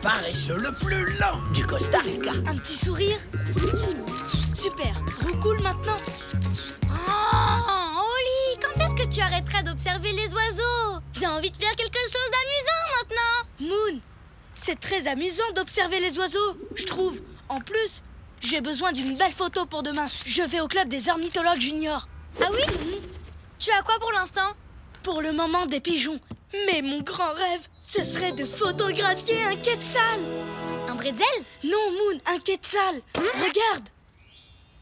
paresseux le plus lent du Costa Rica. Un petit sourire. Super, roucoule maintenant. Oh, Oli, quand est-ce que tu arrêteras d'observer les oiseaux? J'ai envie de faire quelque chose d'amusant maintenant. Moon, c'est très amusant d'observer les oiseaux, je trouve. En plus, j'ai besoin d'une belle photo pour demain. Je vais au club des ornithologues juniors. Ah oui? Tu as quoi pour l'instant? Pour le moment, des pigeons. Mais mon grand rêve, ce serait de photographier un quetzal. Un bretzel? Non, Moon, un quetzal. Regarde.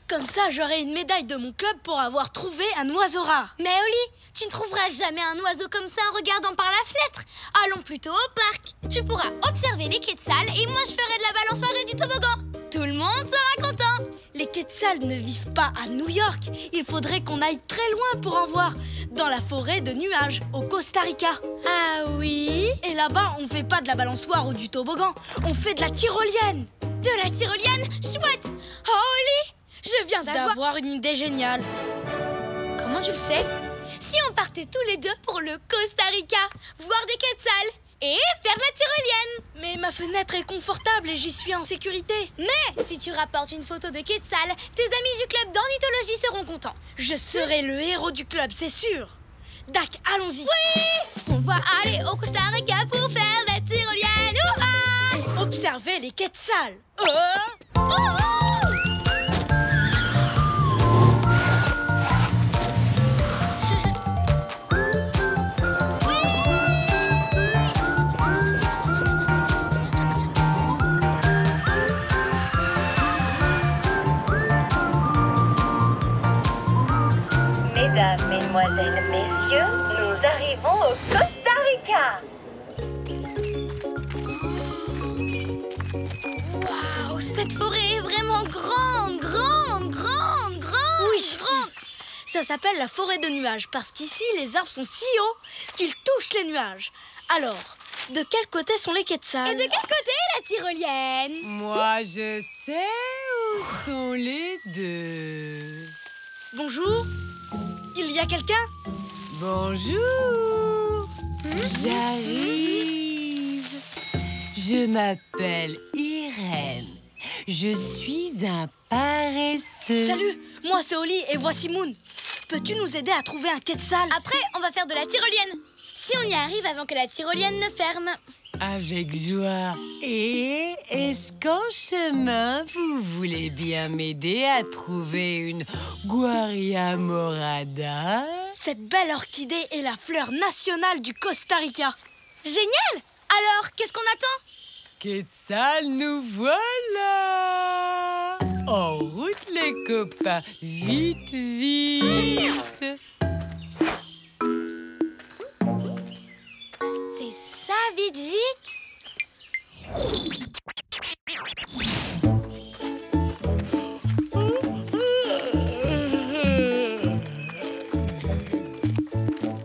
Comme ça, j'aurai une médaille de mon club pour avoir trouvé un oiseau rare. Mais Oli, tu ne trouveras jamais un oiseau comme ça en regardant par la fenêtre. Allons plutôt au parc. Tu pourras observer les quetzals et moi je ferai de la balançoire et du toboggan. Tout le monde sera content. Les quetzals ne vivent pas à New York. Il faudrait qu'on aille très loin pour en voir. Dans la forêt de nuages, au Costa Rica. Ah oui? Et là-bas, on fait pas de la balançoire ou du toboggan. On fait de la tyrolienne. De la tyrolienne? Chouette. Oh Oli, je viens d'avoir une idée géniale. Comment tu le sais? Si on partait tous les deux pour le Costa Rica, voir des quetzals et faire de la tyrolienne. Mais ma fenêtre est confortable et j'y suis en sécurité. Mais si tu rapportes une photo de quetzal, tes amis du club d'ornithologie seront contents. Je serai le héros du club, c'est sûr. Dac, allons-y. Oui! On va aller au Costa Rica pour faire de la tyrolienne. Hurrah! Et observer les quetzals. Oh, oh! Mesdames, Mesdemoiselles, Messieurs, nous arrivons au Costa Rica. Waouh, cette forêt est vraiment grande. Oui, grande. Ça s'appelle la forêt de nuages parce qu'ici, les arbres sont si hauts qu'ils touchent les nuages. Alors, de quel côté sont les quetzals? Et de quel côté la tyrolienne? Moi, je sais où sont les deux. Bonjour. Il y a quelqu'un? Bonjour. J'arrive. Je m'appelle Irène. Je suis un paresseux. Salut, moi c'est Oli et voici Moon. Peux-tu nous aider à trouver un quetzal? Après, on va faire de la tyrolienne. Si on y arrive avant que la tyrolienne ne ferme. Avec joie. Et est-ce qu'en chemin, vous voulez bien m'aider à trouver une Guaria morada? Cette belle orchidée est la fleur nationale du Costa Rica. Génial! Alors, qu'est-ce qu'on attend? Quetzal, nous voilà! En route, les copains! Vite, vite! C'est ça, vite, vite!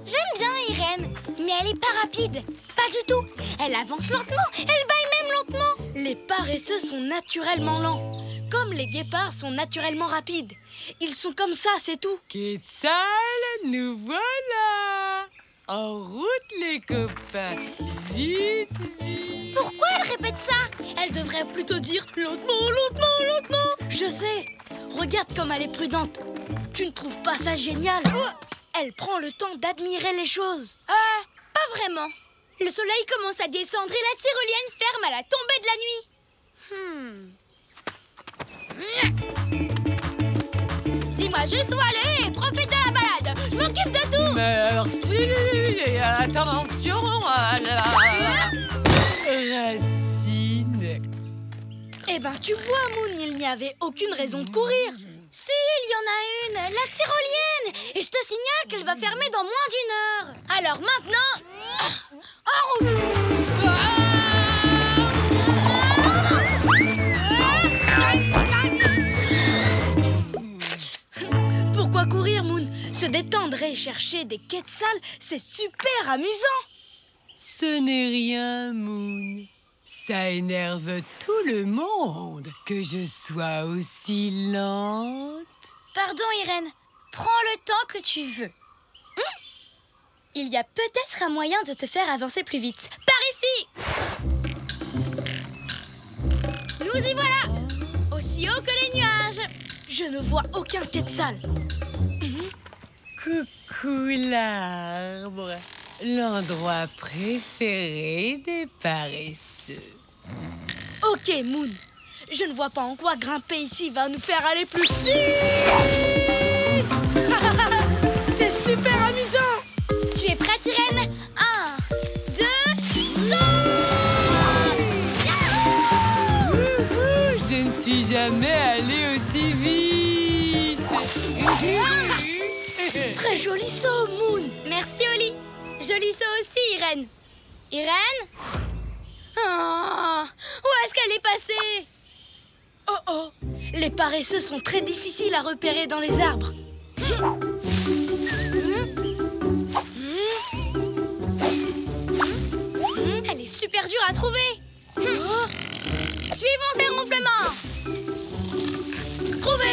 J'aime bien Irène, mais elle est pas rapide. Pas du tout. Elle avance lentement, elle bâille même lentement. Les paresseux sont naturellement lents, comme les guépards sont naturellement rapides. Ils sont comme ça, c'est tout. Quetzal, nous voilà! En route, les copains! Vite, vite! Pourquoi elle répète ça? Elle devrait plutôt dire lentement. Je sais. Regarde comme elle est prudente. Tu ne trouves pas ça génial? Elle prend le temps d'admirer les choses. Pas vraiment. Le soleil commence à descendre et la tyrolienne ferme à la tombée de la nuit. Dis-moi juste où aller et profite de la balade. Je m'occupe de tout. Merci! Et attention à la racine! Eh ben, tu vois, Moon, il n'y avait aucune raison de courir. Si, il y en a une, la tyrolienne. Et je te signale qu'elle va fermer dans moins d'1 heure. Alors maintenant, en route. Pourquoi courir, Moon? Se détendre et chercher des quetzals, c'est super amusant. Ce n'est rien, Moon. Ça énerve tout le monde que je sois aussi lente. Pardon, Irène. Prends le temps que tu veux. Il y a peut-être un moyen de te faire avancer plus vite. Par ici! Nous y voilà! Aussi haut que les nuages! Je ne vois aucun quetzal. Coucou l'arbre, l'endroit préféré des paresseux. Ok, Moon. Je ne vois pas en quoi grimper ici va nous faire aller plus vite. C'est super amusant. Tu es prête, Irène? 1, 2, saute! Je ne suis jamais allée aussi vite. Très joli saut, Moon. Merci, Oli. Joli saut aussi, Irène. Irène? Oh, où est-ce qu'elle est passée? Oh oh, les paresseux sont très difficiles à repérer dans les arbres. Elle est super dure à trouver. Suivons ses ronflements. Trouvé.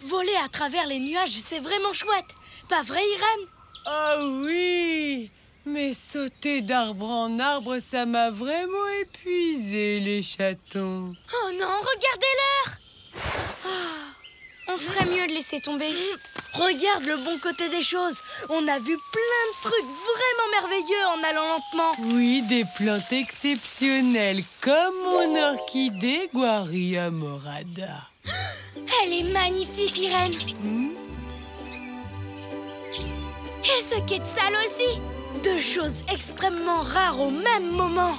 Voler à travers les nuages, c'est vraiment chouette. Pas vrai, Irène? Oh oui, mais sauter d'arbre en arbre, ça m'a vraiment épuisé, les chatons. Oh non, regardez l'heure. On ferait mieux de laisser tomber. Regarde le bon côté des choses. On a vu plein de trucs vraiment merveilleux en allant lentement. Oui, des plantes exceptionnelles, comme mon orchidée Guaria morada. Elle est magnifique, Irène. Et ce quetzal aussi. Deux choses extrêmement rares au même moment.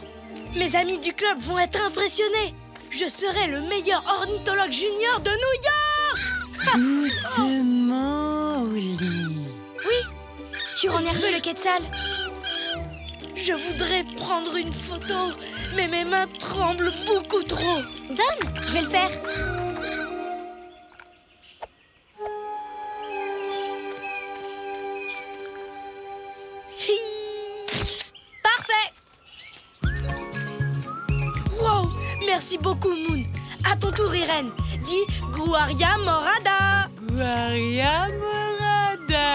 Mes amis du club vont être impressionnés. Je serai le meilleur ornithologue junior de New York. Doucement, Oli. Oui, tu rends nerveux le quetzal. Je voudrais prendre une photo, mais mes mains tremblent beaucoup trop. Donne, je vais le faire. Parfait. Wow, merci beaucoup, Moon. À ton tour, Irène. Dis Guaria morada. Guaria morada.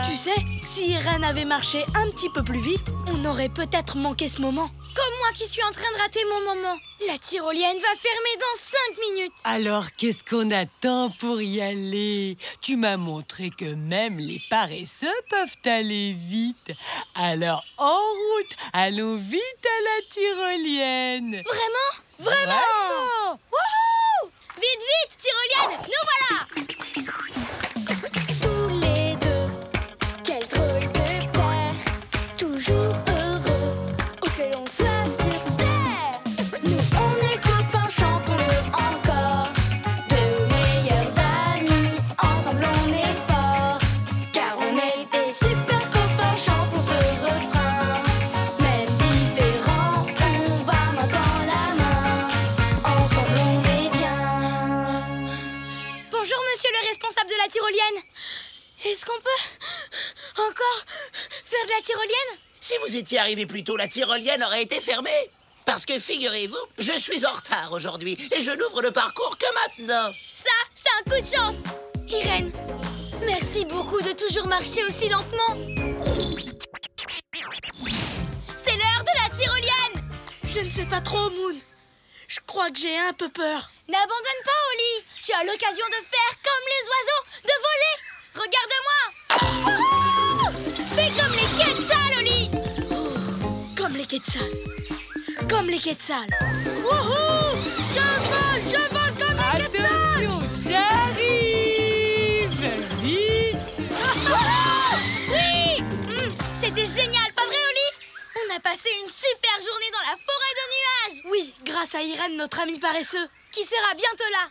Tu sais, si Irène avait marché un petit peu plus vite, on aurait peut-être manqué ce moment. Comme moi qui suis en train de rater mon moment. La tyrolienne va fermer dans 5 minutes. Alors, qu'est-ce qu'on attend pour y aller? Tu m'as montré que même les paresseux peuvent aller vite. Alors, en route, allons vite à la tyrolienne. Vraiment? Vraiment? Wouhou! Vite, vite, tyrolienne, nous voilà! Tous les deux, quel drôle de paire, toujours heureux, que l'on soit sur terre. Nous, on est copains, chantons-le encore, de meilleurs amis, ensemble on est forts, car on est des super copains, chantons ce refrain. Même différents, on va main dans la main, ensemble on est bien. Bonjour monsieur le responsable de la tyrolienne. Est-ce qu'on peut encore faire de la tyrolienne? Si vous étiez arrivé plus tôt, la tyrolienne aurait été fermée. Parce que figurez-vous, je suis en retard aujourd'hui et je n'ouvre le parcours que maintenant. Ça, c'est un coup de chance. Irène, merci beaucoup de toujours marcher aussi lentement. C'est l'heure de la tyrolienne. Je ne sais pas trop, Moon. Je crois que j'ai un peu peur. N'abandonne pas, Oli. Tu as l'occasion de faire comme les oiseaux, de voler. Regarde-moi. Wouhou! Fais comme les quetzals, Oli. Comme les quetzals. Comme les quetzals. Wouhou! Je vole comme les quetzals. Attention, j'arrive! Vite! Oui! C'était génial, pas vrai, Oli? On a passé une super journée dans la forêt de nuages. Oui, grâce à Irène, notre ami paresseux. Qui sera bientôt là.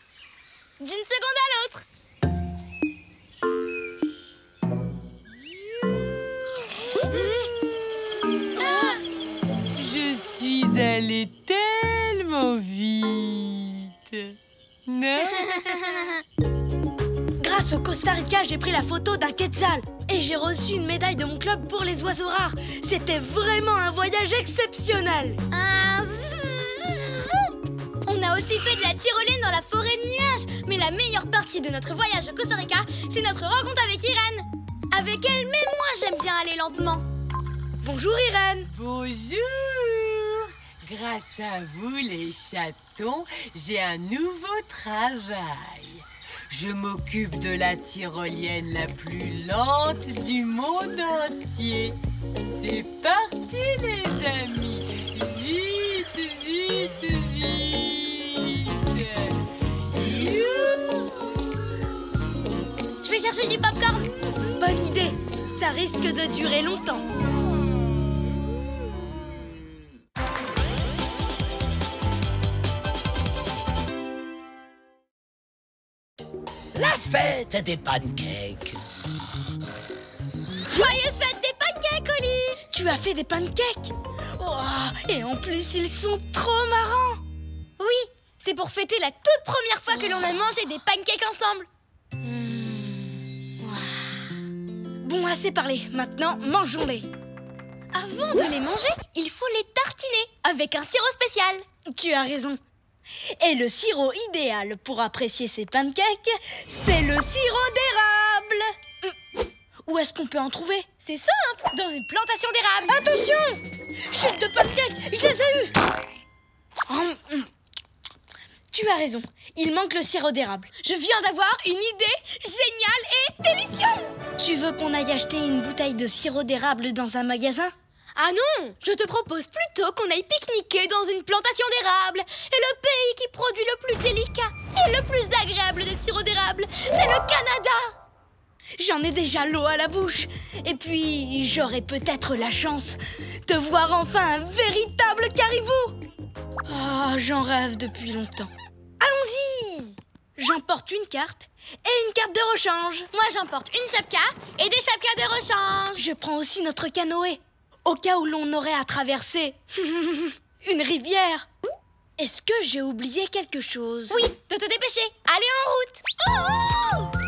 D'une seconde à l'autre. Je suis allée tellement vite. Non? Grâce au Costa Rica, j'ai pris la photo d'un quetzal. Et j'ai reçu une médaille de mon club pour les oiseaux rares. C'était vraiment un voyage exceptionnel. On a aussi fait de la tyrolienne dans la forêt de nuages. Mais la meilleure partie de notre voyage au Costa Rica, c'est notre rencontre avec Irène. Avec elle, même moi, j'aime bien aller lentement. Bonjour Irène. Bonjour! Grâce à vous, les chatons, j'ai un nouveau travail. Je m'occupe de la tyrolienne la plus lente du monde entier. C'est parti, les amis. Vite, vite, vite. Youhou! Je vais chercher du popcorn. Bonne idée. Ça risque de durer longtemps. La fête des pancakes. Joyeuse fête des pancakes, Oli. Tu as fait des pancakes? Oh, et en plus, ils sont trop marrants. Oui, c'est pour fêter la toute première fois que l'on a mangé des pancakes ensemble. Bon, assez parlé. Maintenant, mangeons-les. Avant de les manger, il faut les tartiner avec un sirop spécial. Tu as raison. Et le sirop idéal pour apprécier ces pancakes, c'est le sirop d'érable. Où est-ce qu'on peut en trouver? C'est simple, dans une plantation d'érable. Attention! Chute de pancakes, je les ai eus. Tu as raison, il manque le sirop d'érable. Je viens d'avoir une idée géniale et délicieuse. Tu veux qu'on aille acheter une bouteille de sirop d'érable dans un magasin? Ah non, je te propose plutôt qu'on aille pique-niquer dans une plantation d'érable. Et le pays qui produit le plus délicat et le plus agréable des sirops d'érable, c'est le Canada. J'en ai déjà l'eau à la bouche. Et puis, j'aurai peut-être la chance de voir enfin un véritable caribou. Ah, j'en rêve depuis longtemps. Allons-y! J'emporte une carte et une carte de rechange. Moi, j'emporte une chapka et des chapkas de rechange. Je prends aussi notre canoë, au cas où l'on aurait à traverser une rivière. Est-ce que j'ai oublié quelque chose? Oui, de te dépêcher. Allez en route. Oh!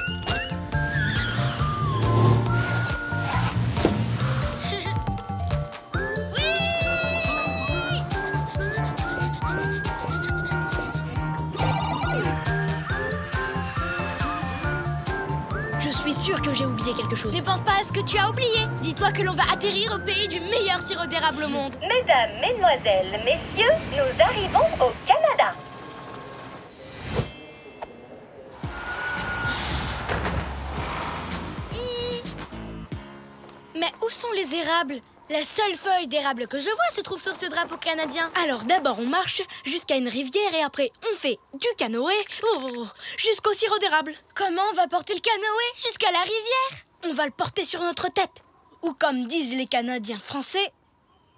Je suis sûre que j'ai oublié quelque chose. Ne pense pas à ce que tu as oublié. Dis-toi que l'on va atterrir au pays du meilleur sirop d'érable au monde. Mesdames, mesdemoiselles, messieurs, nous arrivons au Canada. Mais où sont les érables? La seule feuille d'érable que je vois se trouve sur ce drapeau canadien. Alors d'abord on marche jusqu'à une rivière et après on fait du canoë jusqu'au sirop d'érable. Comment on va porter le canoë jusqu'à la rivière? On va le porter sur notre tête. Ou comme disent les Canadiens français,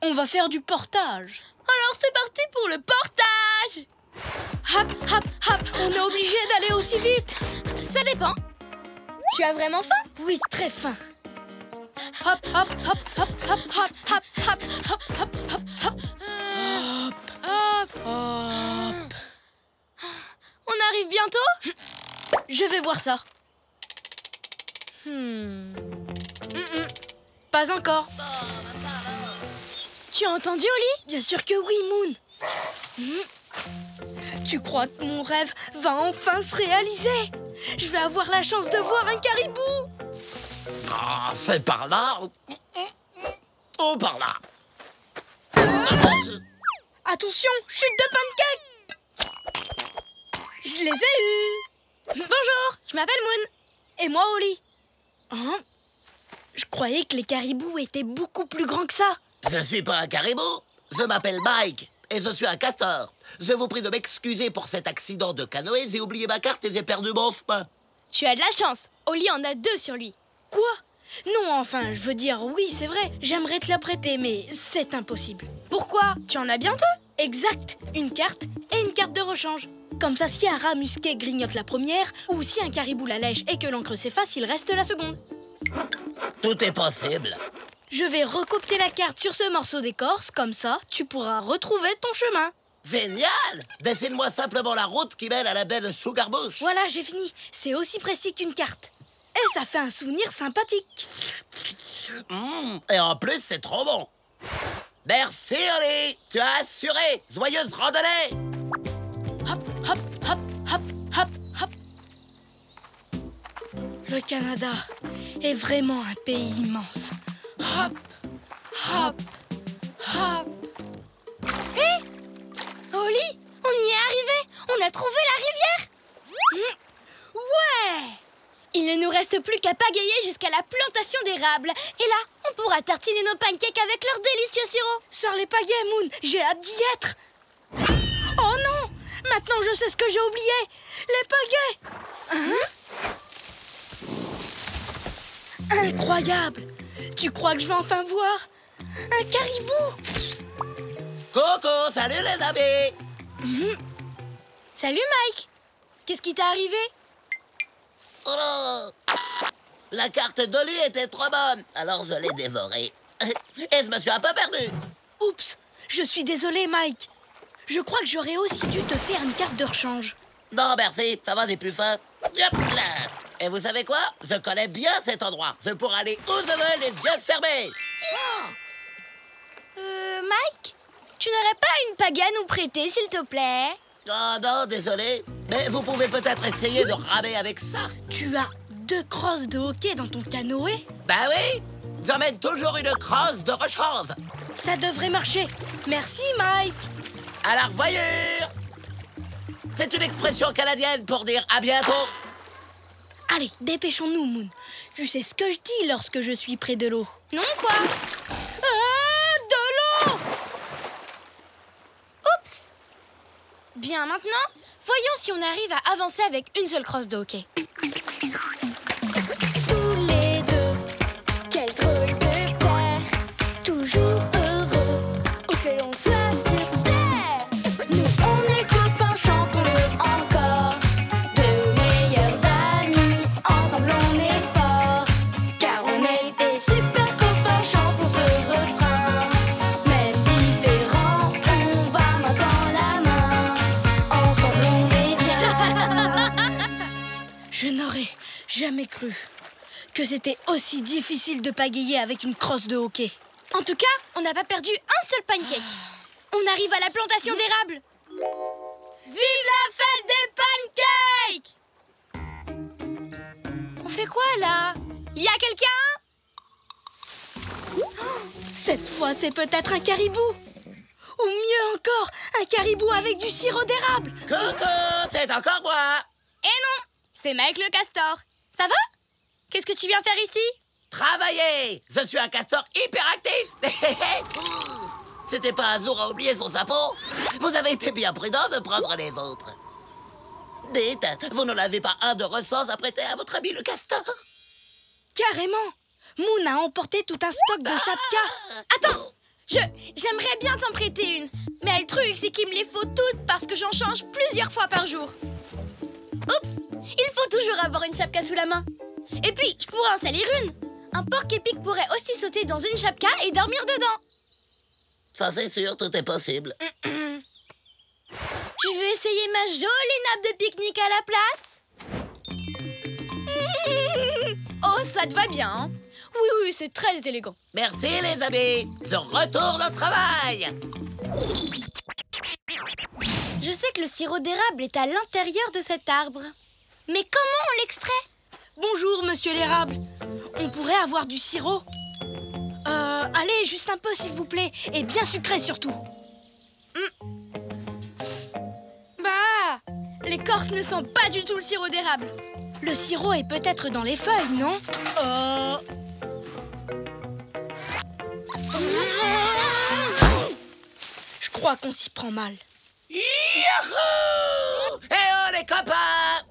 on va faire du portage. Alors c'est parti pour le portage. Hop, hop, hop. On est obligé d'aller aussi vite. Ça dépend. Tu as vraiment faim? Oui, très faim. Hop, hop, hop, hop, hop, Hop, hop, hop. hop, hop, hop, hop. Hop. Hop. On arrive bientôt? Je vais voir ça. Pas encore. Tu as entendu, Oli? Bien sûr que oui, Moon. Tu crois que mon rêve va enfin se réaliser? Je vais avoir la chance de voir un caribou. Ah, c'est par là. Oh, par là. Attention, chute de pancake. Je les ai eus. Bonjour, je m'appelle Moon. Et moi, Oli. Hein? Je croyais que les caribous étaient beaucoup plus grands que ça. Je suis pas un caribou. Je m'appelle Mike et je suis un castor. Je vous prie de m'excuser pour cet accident de canoë. J'ai oublié ma carte et j'ai perdu mon chemin. Tu as de la chance. Oli en a 2 sur lui. Quoi? Non, enfin, je veux dire, oui, c'est vrai. J'aimerais te la prêter, mais c'est impossible. Pourquoi? Tu en as bientôt? Exact, une carte et une carte de rechange. Comme ça, si un rat musqué grignote la première, ou si un caribou la lèche et que l'encre s'efface, il reste la seconde. Tout est possible. Je vais recopier la carte sur ce morceau d'écorce, comme ça, tu pourras retrouver ton chemin. Génial! Dessine-moi simplement la route qui mène à la baie de Sugarbush. Voilà, j'ai fini. C'est aussi précis qu'une carte. Et ça fait un souvenir sympathique. Et en plus, c'est trop bon. Merci, Oli. Tu as assuré. Joyeuse randonnée. Hop, hop, hop, hop, hop, hop. Le Canada est vraiment un pays immense. Hop, hop, hop. Hé, reste plus qu'à pagayer jusqu'à la plantation d'érable. Et là, on pourra tartiner nos pancakes avec leur délicieux sirop. Sors les pagaies, Moon. J'ai hâte d'y être. Oh non! Maintenant, je sais ce que j'ai oublié. Les pagaies. Incroyable! Tu crois que je vais enfin voir un caribou? Coco, salut les amis! Salut Mike. Qu'est-ce qui t'est arrivé? Oh là! La carte d'Oli était trop bonne, alors je l'ai dévorée. Et je me suis un peu perdu. Oups! Je suis désolé, Mike. Je crois que j'aurais aussi dû te faire une carte de rechange. Non, merci, ça va, j'ai plus faim. Hop là! Et vous savez quoi? Je connais bien cet endroit. Je pourrais aller où je veux, les yeux fermés. Mike, tu n'aurais pas une pagaie à nous prêter, s'il te plaît? Oh non, désolé. Mais vous pouvez peut-être essayer de ramer avec ça. Tu as 2 crosses de hockey dans ton canoë? Ben oui, j'emmène toujours une crosse de rechange. Ça devrait marcher. Merci, Mike. À la revoyure! C'est une expression canadienne pour dire à bientôt. Allez, dépêchons-nous, Moon. Tu sais ce que je dis lorsque je suis près de l'eau. Non, quoi? De l'eau! Oups! Bien, maintenant, voyons si on arrive à avancer avec une seule crosse de hockey. Tous les deux, quel drôle de paire, toujours heureux, où que l'on soit sur terre. Nous, on est copains, chantons-le encore, de meilleurs amis, ensemble on est forts, car on est des super copains, chantons ce refrain. Même différents, on va main dans la main, ensemble on est bien. Je n'aurais jamais cru que c'était aussi difficile de pagayer avec une crosse de hockey. En tout cas, on n'a pas perdu un seul pancake. On arrive à la plantation d'érable. Vive la fête des pancakes! On fait quoi là? Il y a quelqu'un? Cette fois, c'est peut-être un caribou. Ou mieux encore, un caribou avec du sirop d'érable. Coco, c'est encore moi. Eh non, c'est Mike le castor. Ça va? Qu'est-ce que tu viens faire ici? Travaillez! Je suis un castor hyperactif. C'était pas un jour à oublier son sapot. Vous avez été bien prudent de prendre les autres. Dites, vous ne l'avez pas un de ressort à prêter à votre ami le castor? Carrément. Moon a emporté tout un stock de chapkas. Attends, j'aimerais bien t'en prêter une. Mais le truc, c'est qu'il me les faut toutes parce que j'en change plusieurs fois par jour. Oups, il faut toujours avoir une chapka sous la main. Et puis, je pourrais en salir une. Un porc-épic pourrait aussi sauter dans une chapka et dormir dedans. Ça, c'est sûr, tout est possible. Tu veux essayer ma jolie nappe de pique-nique à la place? Oh, ça te va bien, hein? Oui, oui, c'est très élégant. Merci, les amis. Je retourne au travail. Je sais que le sirop d'érable est à l'intérieur de cet arbre. Mais comment on l'extrait? Bonjour, monsieur l'érable. On pourrait avoir du sirop? Allez, juste un peu, s'il vous plaît. Et bien sucré, surtout. Bah, l'écorce ne sent pas du tout le sirop d'érable. Le sirop est peut-être dans les feuilles, non? Je crois qu'on s'y prend mal. Youhou! Eh oh, les copains!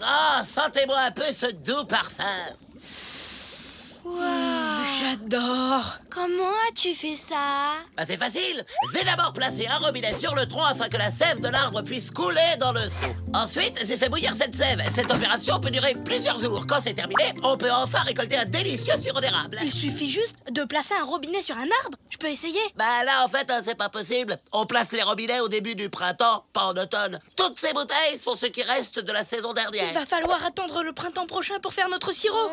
Oh, sentez-moi un peu ce doux parfum. Wow. J'adore. Comment as-tu fait ça? Bah, c'est facile. J'ai d'abord placé un robinet sur le tronc afin que la sève de l'arbre puisse couler dans le seau. Ensuite, j'ai fait bouillir cette sève. Cette opération peut durer plusieurs jours. Quand c'est terminé, on peut enfin récolter un délicieux sirop d'érable. Il suffit juste de placer un robinet sur un arbre. Je peux essayer? Bah là, en fait, c'est pas possible. On place les robinets au début du printemps, pas en automne. Toutes ces bouteilles sont ce qui reste de la saison dernière. Il va falloir attendre le printemps prochain pour faire notre sirop.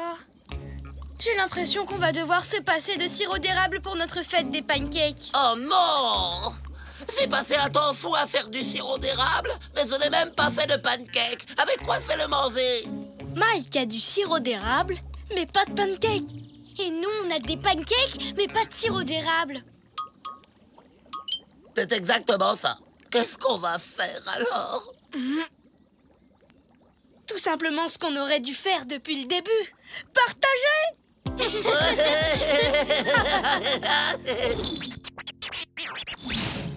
J'ai l'impression qu'on va devoir se passer de sirop d'érable pour notre fête des pancakes. Oh non! J'ai passé un temps fou à faire du sirop d'érable, mais je n'ai même pas fait de pancake. Avec quoi je vais le manger? Mike a du sirop d'érable, mais pas de pancake. Et nous, on a des pancakes, mais pas de sirop d'érable. C'est exactement ça. Qu'est-ce qu'on va faire alors? Tout simplement ce qu'on aurait dû faire depuis le début. Partager!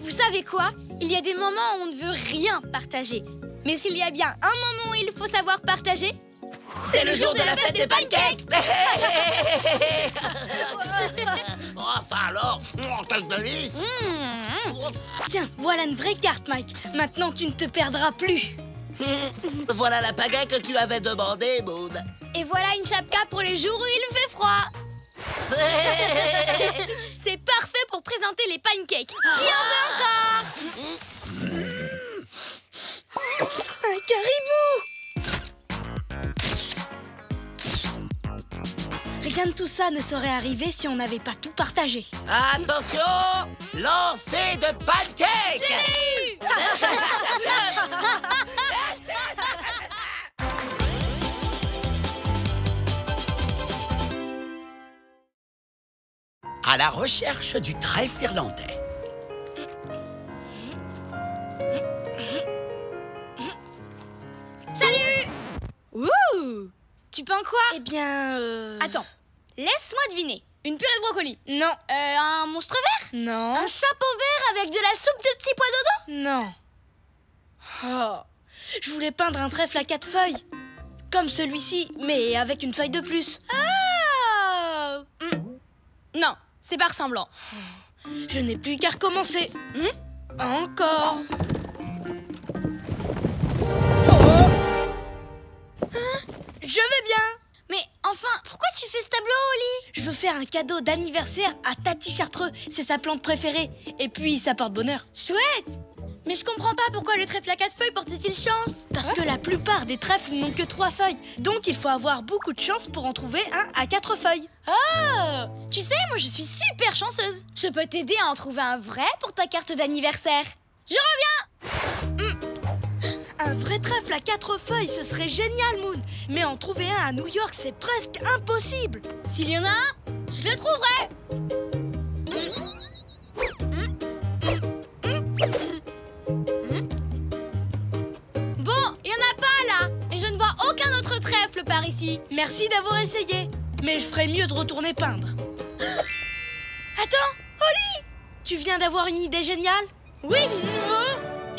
Vous savez quoi? Il y a des moments où on ne veut rien partager. Mais s'il y a bien un moment où il faut savoir partager, C'est le jour de la fête des pancakes. Oh, ça alors, quel délice. Tiens, voilà une vraie carte, Mike. Maintenant, tu ne te perdras plus. Voilà la pagaie que tu avais demandé, Moon. Et voilà une chapka pour les jours où il fait froid. C'est parfait pour présenter les pancakes. Qui en veut encore? Un caribou! Rien de tout ça ne serait arrivé si on n'avait pas tout partagé. Attention, lancer de pancakes. À la recherche du trèfle irlandais. Salut! Ouh! Tu peins quoi? Eh bien, Attends, laisse-moi deviner. Une purée de brocoli. Non, Un monstre vert? non, Un chapeau vert avec de la soupe de petits pois dedans? non. Oh, je voulais peindre un trèfle à 4 feuilles. Comme celui-ci, mais avec une feuille de plus. Oh! Non, c'est pas ressemblant. Je n'ai plus qu'à recommencer. Encore. Oh. Hein? Je vais bien. Mais enfin, pourquoi tu fais ce tableau, Oli? Je veux faire un cadeau d'anniversaire à Tati Chartreux. C'est sa plante préférée. Et puis, ça porte bonheur. Chouette! Mais je comprends pas pourquoi le trèfle à 4 feuilles porte-t-il chance? Parce que la plupart des trèfles n'ont que 3 feuilles. Donc, il faut avoir beaucoup de chance pour en trouver un à 4 feuilles. Oh! Tu sais, moi je suis super chanceuse. Je peux t'aider à en trouver un vrai pour ta carte d'anniversaire. Je reviens! Un vrai trèfle à 4 feuilles, ce serait génial, Moon. Mais en trouver un à New York, c'est presque impossible. S'il y en a un, je le trouverai! Bon, il y en a pas là! Et je ne vois aucun autre trèfle par ici. Merci d'avoir essayé. Mais je ferais mieux de retourner peindre. Attends, Oli! Tu viens d'avoir une idée géniale? Oui!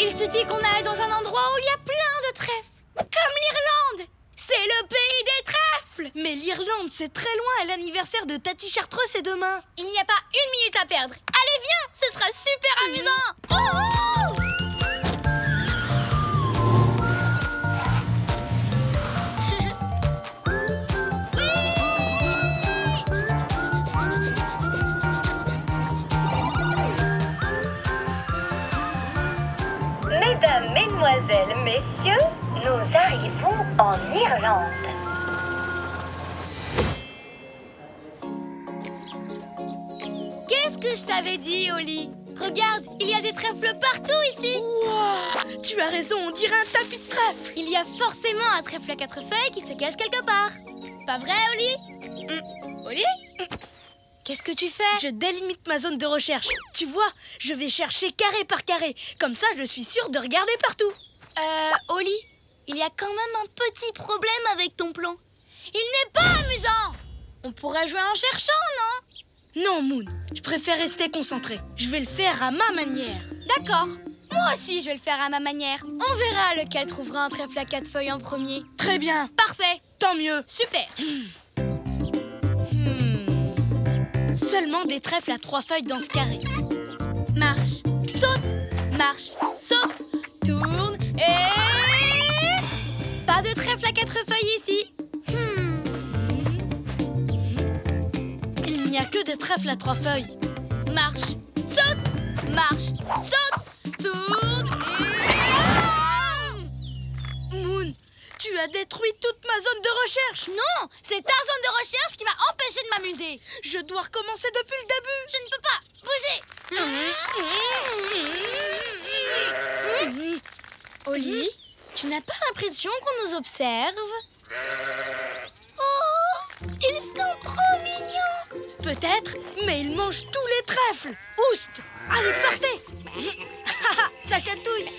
Il suffit qu'on aille dans un endroit où il y a plein de trèfles. Comme l'Irlande! C'est le pays des trèfles! Mais l'Irlande, c'est très loin et l'anniversaire de Tati Chartreux, c'est demain. Il n'y a pas une minute à perdre. Allez, viens! Ce sera super amusant! Oh, oh! Mesdames, mesdemoiselles, messieurs, nous arrivons en Irlande. Qu'est-ce que je t'avais dit, Oli? Regarde, il y a des trèfles partout ici! Wow, tu as raison, on dirait un tapis de trèfle. Il y a forcément un trèfle à 4 feuilles qui se cache quelque part. Pas vrai, Oli? Oli? Qu'est-ce que tu fais? Je délimite ma zone de recherche. Tu vois, je vais chercher carré par carré. Comme ça, je suis sûre de regarder partout. Oli, il y a quand même un petit problème avec ton plan. Il n'est pas amusant! On pourrait jouer en cherchant, non? Non, Moon, je préfère rester concentrée. Je vais le faire à ma manière. D'accord. Moi aussi, je vais le faire à ma manière. On verra lequel trouvera un trèfle à 4 feuilles en premier. Très bien, Parfait. tant mieux. Super. Seulement des trèfles à 3 feuilles dans ce carré. Marche, saute, tourne et... Pas de trèfle à 4 feuilles ici. Il n'y a que des trèfles à 3 feuilles. Marche, saute, tourne et... Moon, tu as détruit toute ma zone de recherche. Non, c'est ta zone de recherche qui m'a empêché de m'amuser. Je dois recommencer depuis le début. Je ne peux pas bouger. Oli, tu n'as pas l'impression qu'on nous observe? Oh, ils sont trop mignons. Peut-être, mais ils mangent tous les trèfles. Oust! Allez, partez. Ça chatouille.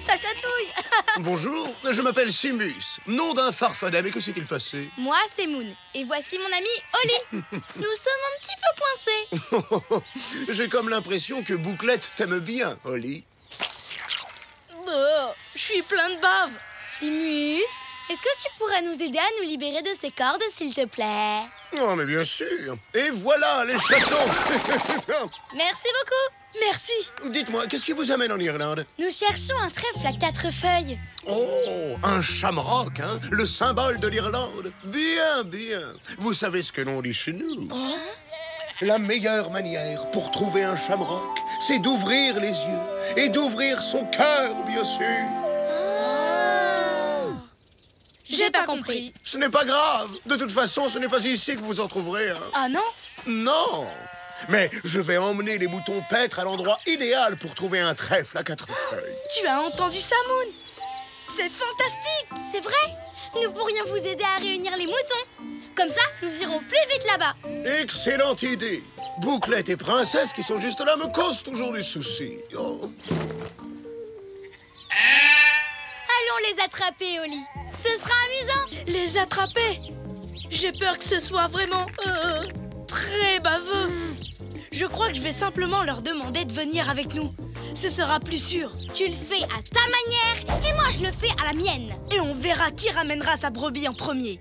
Ça chatouille. Bonjour, je m'appelle Simus, nom d'un farfadet, mais que s'est-il passé? Moi, c'est Moon. Et voici mon ami Oli. Nous sommes un petit peu coincés. J'ai comme l'impression que Bouclette t'aime bien, Oli. Je suis plein de bave. Simus, est-ce que tu pourrais nous aider à nous libérer de ces cordes, s'il te plaît? Oh, mais bien sûr. Et voilà les chatons. Merci beaucoup. Merci. Dites-moi, qu'est-ce qui vous amène en Irlande? Nous cherchons un trèfle à 4 feuilles. Oh, un shamrock, hein? Le symbole de l'Irlande. Bien, bien. Vous savez ce que l'on dit chez nous? La meilleure manière pour trouver un shamrock, c'est d'ouvrir les yeux et d'ouvrir son cœur, bien sûr. J'ai pas compris. Ce n'est pas grave. De toute façon, ce n'est pas ici que vous en trouverez un. Ah non? Non. Mais je vais emmener les boutons paître à l'endroit idéal pour trouver un trèfle à 4 feuilles. Tu as entendu ça, Moon? C'est fantastique. C'est vrai? Nous pourrions vous aider à réunir les moutons. Comme ça, nous irons plus vite là-bas. Excellente idée. Bouclette et Princesse qui sont juste là me causent toujours du souci. Oh. Allons les attraper, Oli. Ce sera amusant. Les attraper? J'ai peur que ce soit vraiment très baveux. Je crois que je vais simplement leur demander de venir avec nous. Ce sera plus sûr. Tu le fais à ta manière et moi je le fais à la mienne. Et on verra qui ramènera sa brebis en premier.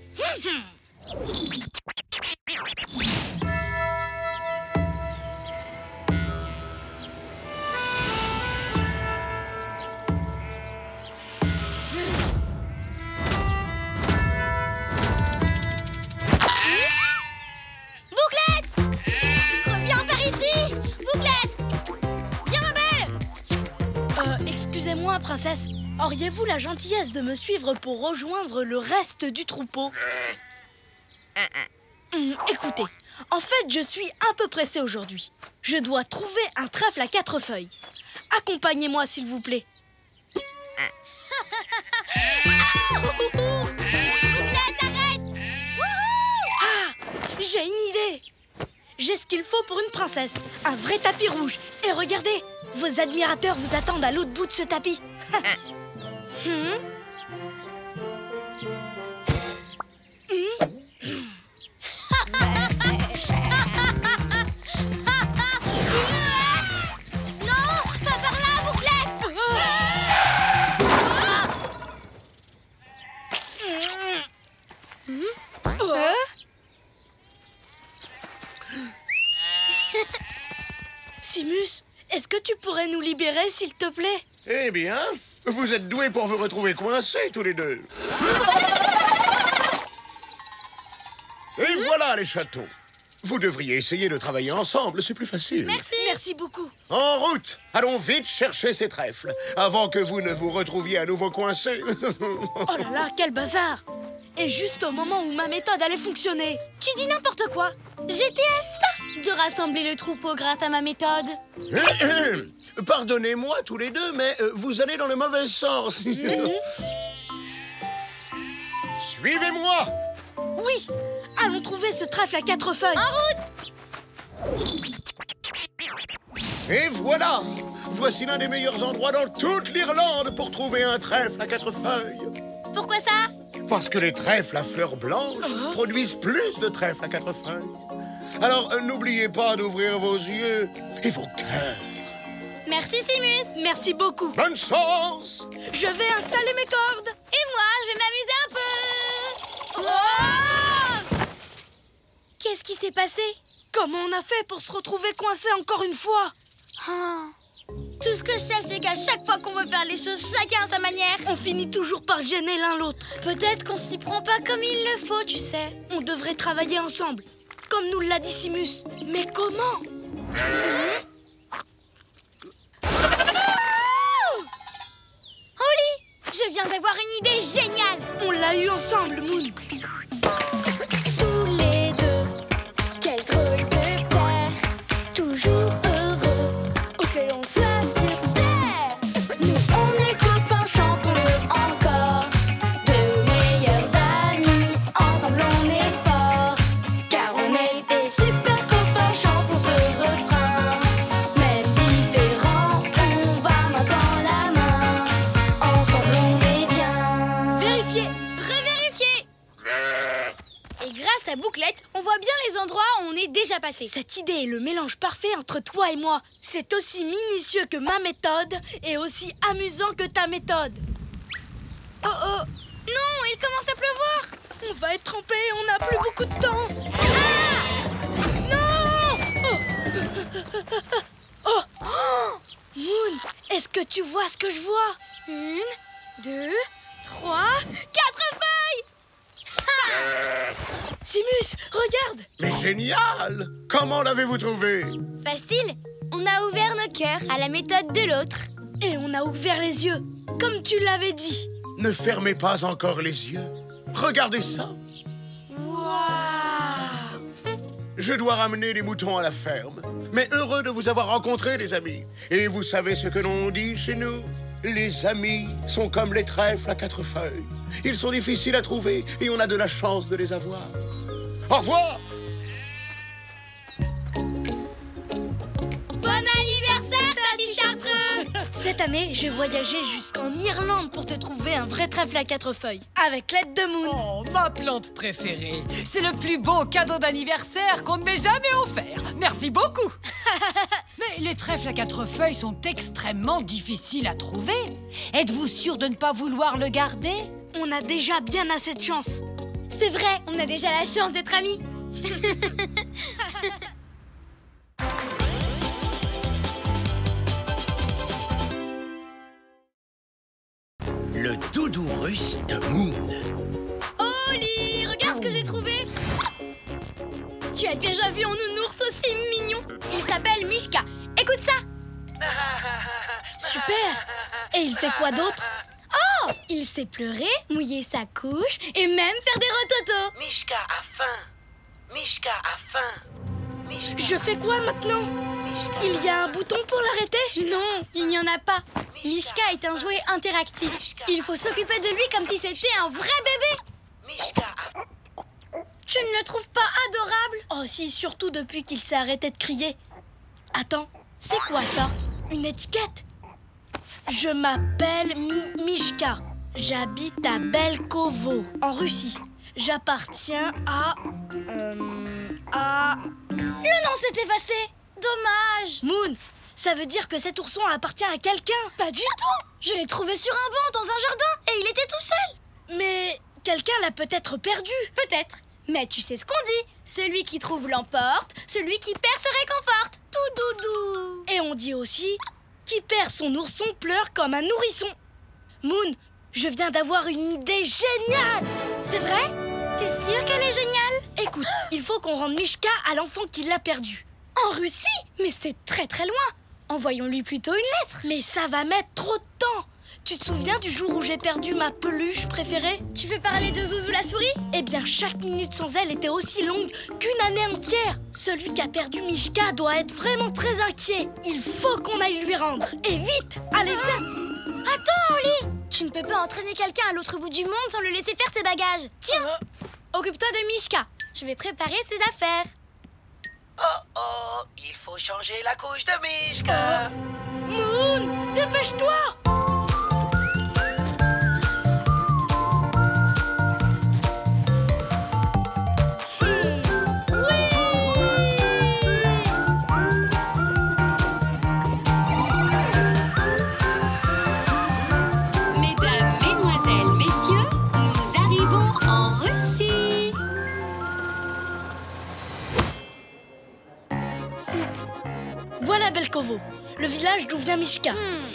Bouclette! Reviens par ici! Bouclette! Viens, ma belle! Excusez-moi, princesse. Auriez-vous la gentillesse de me suivre pour rejoindre le reste du troupeau? Écoutez, en fait, je suis un peu pressée aujourd'hui. Je dois trouver un trèfle à 4 feuilles. Accompagnez-moi, s'il vous plaît. Bouclette, arrête! Wouhou! Ah! J'ai une idée! J'ai ce qu'il faut pour une princesse. Un vrai tapis rouge. Et regardez, vos admirateurs vous attendent à l'autre bout de ce tapis. Non, pas par là, Bouclette! Simus, est-ce que tu pourrais nous libérer, s'il te plaît? Eh bien, vous êtes doués pour vous retrouver coincés tous les deux. Et voilà les chatons. Vous devriez essayer de travailler ensemble, c'est plus facile. Merci. Merci beaucoup. En route! Allons vite chercher ces trèfles, avant que vous ne vous retrouviez à nouveau coincés. Oh là là, quel bazar! Et juste au moment où ma méthode allait fonctionner. Tu dis n'importe quoi. J'étais à ça de rassembler le troupeau grâce à ma méthode. Pardonnez-moi tous les deux, mais vous allez dans le mauvais sens. Suivez-moi! Oui! Allons trouver ce trèfle à 4 feuilles. En route! Et voilà! Voici l'un des meilleurs endroits dans toute l'Irlande pour trouver un trèfle à 4 feuilles. Pourquoi ça? Parce que les trèfles à fleurs blanches produisent plus de trèfles à 4 feuilles. Alors, n'oubliez pas d'ouvrir vos yeux et vos cœurs. Merci, Simus. Merci beaucoup. Bonne chance! Je vais installer mes cordes. Et moi, je vais m'amuser un peu. Oh! Qu'est-ce qui s'est passé? Comment on a fait pour se retrouver coincés encore une fois? Tout ce que je sais, c'est qu'à chaque fois qu'on veut faire les choses chacun à sa manière, On finit toujours par gêner l'un l'autre. peut-être qu'on s'y prend pas comme il le faut, tu sais. On devrait travailler ensemble, comme nous l'a dit Simus. Mais comment? Oli, je viens d'avoir une idée géniale. On l'a eu ensemble, Moon. Tous les deux, quel drôle de paire, toujours heureux, où que l'on soit sur terre. Nous, on est copains, chantons-le encore, de meilleurs amis, ensemble on est forts, car on est des super copains, chantons ce refrain. Même différents, on va main dans la main, ensemble on est déjà passé. Cette idée est le mélange parfait entre toi et moi. C'est aussi minutieux que ma méthode et aussi amusant que ta méthode. Oh oh. Non, il commence à pleuvoir. On va être trempés, on n'a plus beaucoup de temps. Non! Oh! Moon, est-ce que tu vois ce que je vois? 1, 2, 3, 4 feuilles. Simus, regarde! Mais génial! Comment l'avez-vous trouvé? Facile. On a ouvert nos cœurs à la méthode de l'autre. Et on a ouvert les yeux, comme tu l'avais dit. Ne fermez pas encore les yeux. Regardez ça. Waouh! Je dois ramener les moutons à la ferme. Mais heureux de vous avoir rencontrés, les amis. Et vous savez ce que l'on dit chez nous? Les amis sont comme les trèfles à 4 feuilles. Ils sont difficiles à trouver et on a de la chance de les avoir. Au revoir! Bon anniversaire, Tati Chartreux. Cette année, j'ai voyagé jusqu'en Irlande pour te trouver un vrai trèfle à 4 feuilles, avec l'aide de Moon. Oh, ma plante préférée. C'est le plus beau cadeau d'anniversaire qu'on ne m'ait jamais offert. Merci beaucoup. Mais les trèfles à 4 feuilles sont extrêmement difficiles à trouver. Êtes-vous sûr de ne pas vouloir le garder? On a déjà bien assez de chance. C'est vrai, on a déjà la chance d'être amis. Le doudou russe de Moon. Oli, regarde ce que j'ai trouvé. Tu as déjà vu un nounours aussi mignon? Il s'appelle Mishka. Écoute ça. Super! Et il fait quoi d'autre? Oh, il sait pleurer, mouiller sa couche et même faire des rototos. Mishka a faim. Mishka a faim. Mishka, Je fais quoi maintenant? Mishka. Il y a un bouton pour l'arrêter? Non, il n'y en a pas. Mishka est un jouet interactif. Il faut s'occuper de lui comme si c'était un vrai bébé. Mishka a... Tu ne le trouves pas adorable? Oh si, surtout depuis qu'il s'est arrêté de crier. Attends, c'est quoi ça? Une étiquette? Je m'appelle Mishka. J'habite à Belkovo, en Russie. J'appartiens à... Le nom s'est effacé. Dommage. Moon, ça veut dire que cet ourson appartient à quelqu'un. Pas du tout. Je l'ai trouvé sur un banc dans un jardin et il était tout seul. Mais quelqu'un l'a peut-être perdu. Peut-être. Mais tu sais ce qu'on dit. Celui qui trouve l'emporte, celui qui perd se réconforte. Tout doudou. Et on dit aussi, qui perd son ourson pleure comme un nourrisson. Moon, je viens d'avoir une idée géniale. C'est vrai? T'es sûre qu'elle est géniale? Écoute, il faut qu'on rende Mishka à l'enfant qui l'a perdu. En Russie? Mais c'est très très loin. Envoyons-lui plutôt une lettre. Mais ça va mettre trop de temps. Tu te souviens du jour où j'ai perdu ma peluche préférée? Tu veux parler de Zouzou la souris? Eh bien, chaque minute sans elle était aussi longue qu'une année entière. Celui qui a perdu Mishka doit être vraiment très inquiet. Il faut qu'on aille lui rendre. Et vite! Allez, viens! Attends, Oli! Tu ne peux pas entraîner quelqu'un à l'autre bout du monde sans le laisser faire ses bagages. Tiens, occupe-toi de Mishka. Je vais préparer ses affaires. Oh oh, il faut changer la couche de Mishka. Moon, dépêche-toi! Mesdames, mesdemoiselles, messieurs, nous arrivons en Russie. Voilà Belkovo, le village d'où vient Mishka.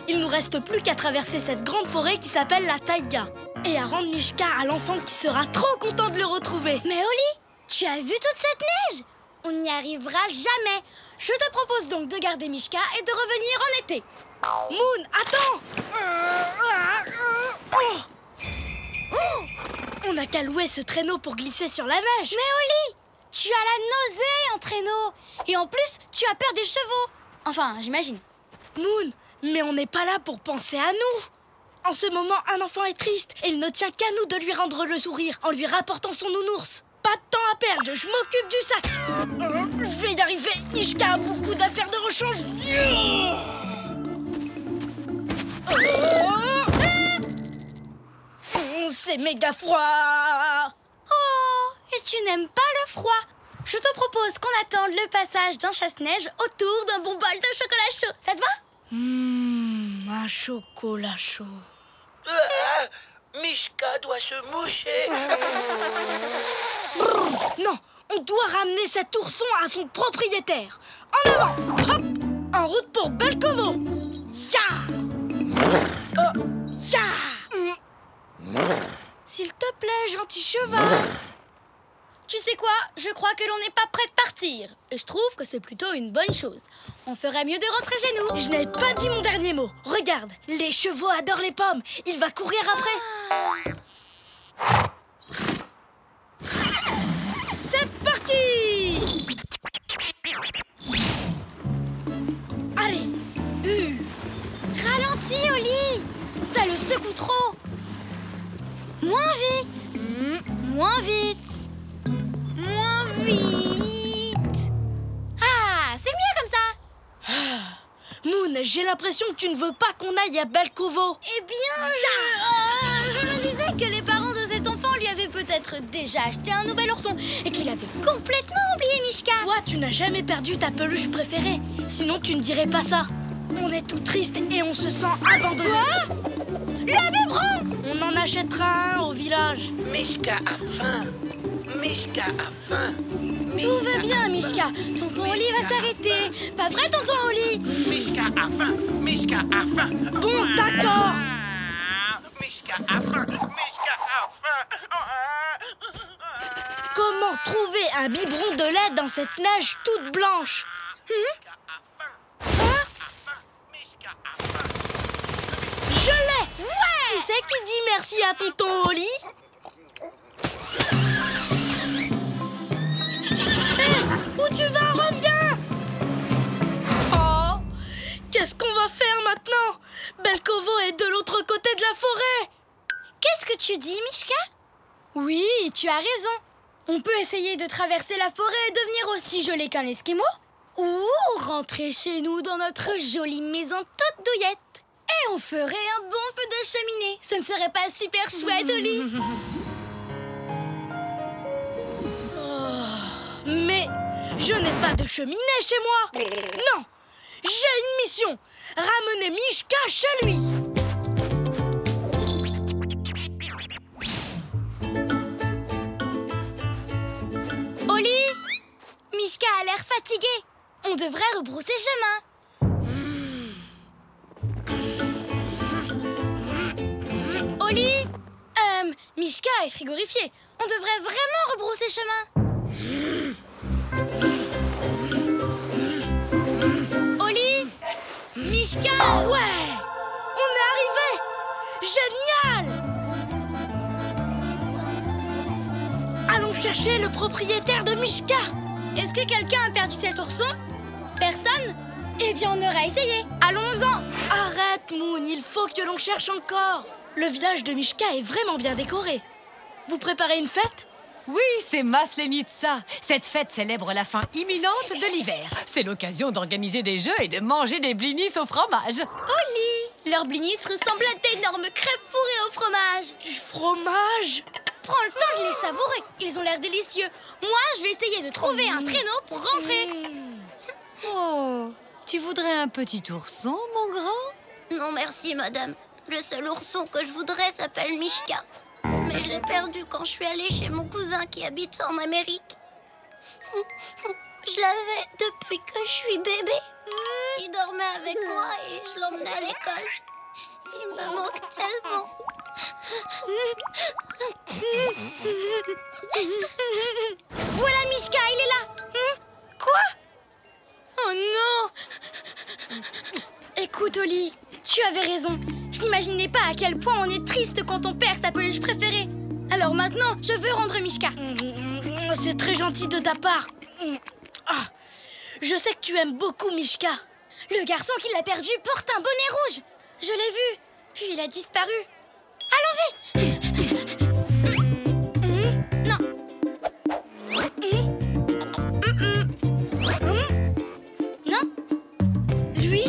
Il nous reste plus qu'à traverser cette grande forêt qui s'appelle la taïga et à rendre Mishka à l'enfant qui sera trop content de le retrouver. Mais Oli, tu as vu toute cette neige? On n'y arrivera jamais. Je te propose donc de garder Mishka et de revenir en été. Moon, attends! On n'a qu'à louer ce traîneau pour glisser sur la neige. Mais Oli, tu as la nausée en traîneau. Et en plus, tu as peur des chevaux. Enfin, j'imagine. Moon, mais on n'est pas là pour penser à nous. En ce moment, un enfant est triste et il ne tient qu'à nous de lui rendre le sourire en lui rapportant son nounours. Pas de temps à perdre, je m'occupe du sac. Je vais y arriver, Mishka a beaucoup d'affaires de rechange. C'est méga froid. Oh, et tu n'aimes pas le froid. Je te propose qu'on attende le passage d'un chasse-neige autour d'un bon bol de chocolat chaud. Ça te va? Un chocolat chaud. Mishka doit se moucher. Non, on doit ramener cet ourson à son propriétaire. En avant, hop, en route pour Belkovo. Ya! Ya! S'il te plaît, gentil cheval. Tu sais quoi? Je crois que l'on n'est pas prêt de partir. Et je trouve que c'est plutôt une bonne chose. On ferait mieux de rentrer chez nous. Je n'ai pas dit mon dernier mot. Regarde, les chevaux adorent les pommes. Il va courir après. C'est parti! Allez, Ralentis, Oli. Ça le secoue trop. Moins vite. Moins vite. Moins vite. Ah, c'est mieux comme ça. Moon, j'ai l'impression que tu ne veux pas qu'on aille à Belkovo. Eh bien, je me disais que les parents de cet enfant lui avaient peut-être déjà acheté un nouvel ourson et qu'il avait complètement oublié Mishka. Toi, tu n'as jamais perdu ta peluche préférée. Sinon, tu ne dirais pas ça. On est tout triste et on se sent abandonné. Quoi? Le biberon! On en achètera un au village. Mishka a faim. Mishka a faim. Tout va bien, Mishka. Tonton Oli va s'arrêter. Pas vrai, tonton Oli? Mishka a faim. Mishka a faim. Bon, d'accord. Mishka a faim. Mishka a faim. Comment trouver un biberon de lait dans cette neige toute blanche? Je l'ai! Ouais! Qui c'est qui dit merci à tonton Oli? Hé! Où tu vas? Reviens! Oh! Qu'est-ce qu'on va faire maintenant? Belkovo est de l'autre côté de la forêt! Qu'est-ce que tu dis, Mishka? Oui, tu as raison. On peut essayer de traverser la forêt et devenir aussi joli qu'un Esquimau. Ou rentrer chez nous dans notre jolie maison toute douillette. Et on ferait un bon feu de cheminée. Ce ne serait pas super chouette, Oli? Mais je n'ai pas de cheminée chez moi. Non, j'ai une mission. Ramener Mishka chez lui. Oli, Mishka a l'air fatigué. On devrait rebrousser chemin. Oli, Mishka est frigorifié. On devrait vraiment rebrousser chemin. Oli, Mishka. Ouais, on est arrivé. Génial. Allons chercher le propriétaire de Mishka. Est-ce que quelqu'un a perdu cet ourson? Personne? Eh bien, on aura essayé. Allons-en. Arrête, Moon, il faut que l'on cherche encore. Le village de Mishka est vraiment bien décoré. Vous préparez une fête? Oui, c'est Maslenitsa. Cette fête célèbre la fin imminente de l'hiver. C'est l'occasion d'organiser des jeux et de manger des blinis au fromage. Oli, leurs blinis ressemblent à d'énormes crêpes fourrées au fromage. Du fromage? Prends le temps de les savourer. Ils ont l'air délicieux. Moi, je vais essayer de trouver un traîneau pour rentrer. Oh, tu voudrais un petit ourson, mon grand? Non, merci, madame. Le seul ourson que je voudrais s'appelle Mishka. Mais je l'ai perdu quand je suis allée chez mon cousin qui habite en Amérique. Je l'avais depuis que je suis bébé. Il dormait avec moi et je l'emmenais à l'école. Il me manque tellement. Voilà Mishka, il est là. Quoi? Oh non! Écoute, Oli, tu avais raison. Je n'imaginais pas à quel point on est triste quand on perd sa peluche préférée. Alors maintenant, je veux rendre Mishka. C'est très gentil de ta part. Ah, je sais que tu aimes beaucoup Mishka. Le garçon qui l'a perdu porte un bonnet rouge. Je l'ai vu, puis il a disparu. Allons-y! Non. Non. Lui?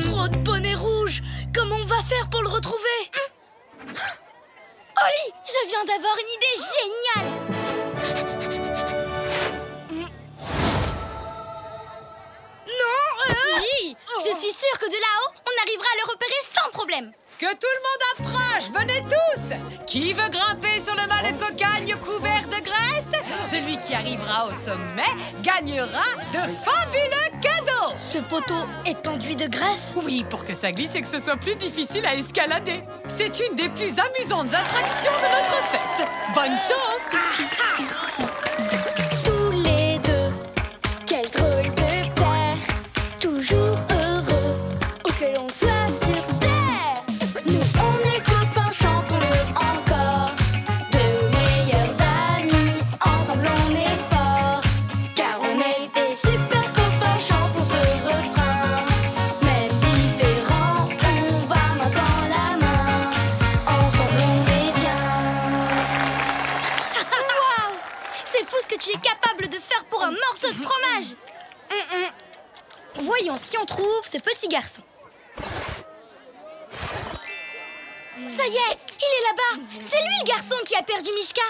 Trop de bonnets rouges. Comment on va faire pour le retrouver? Oli, je viens d'avoir une idée géniale. Je suis sûre que de là-haut, on arrivera à le repérer sans problème. Que tout le monde approche, venez tous! Qui veut grimper sur le mât de cocagne couvert de graisse? Celui qui arrivera au sommet gagnera de fabuleux cadeaux! Ce poteau est enduit de graisse? Oui, pour que ça glisse et que ce soit plus difficile à escalader. C'est une des plus amusantes attractions de notre fête. Bonne chance! Tous les deux, quel drôle de paire, toujours heureux, où que l'on soit sur terre. Nous on est copains, chantons-le encore, de meilleurs amis, ensemble on est forts, car on est des super copains, chantons ce refrain. Même différents, on va main dans la main, ensemble on est bien. Waouh! C'est fou ce que tu es capable de faire pour un morceau de fromage. Voyons si on trouve ce petit garçon. Ça y est, il est là-bas. C'est lui le garçon qui a perdu Mishka.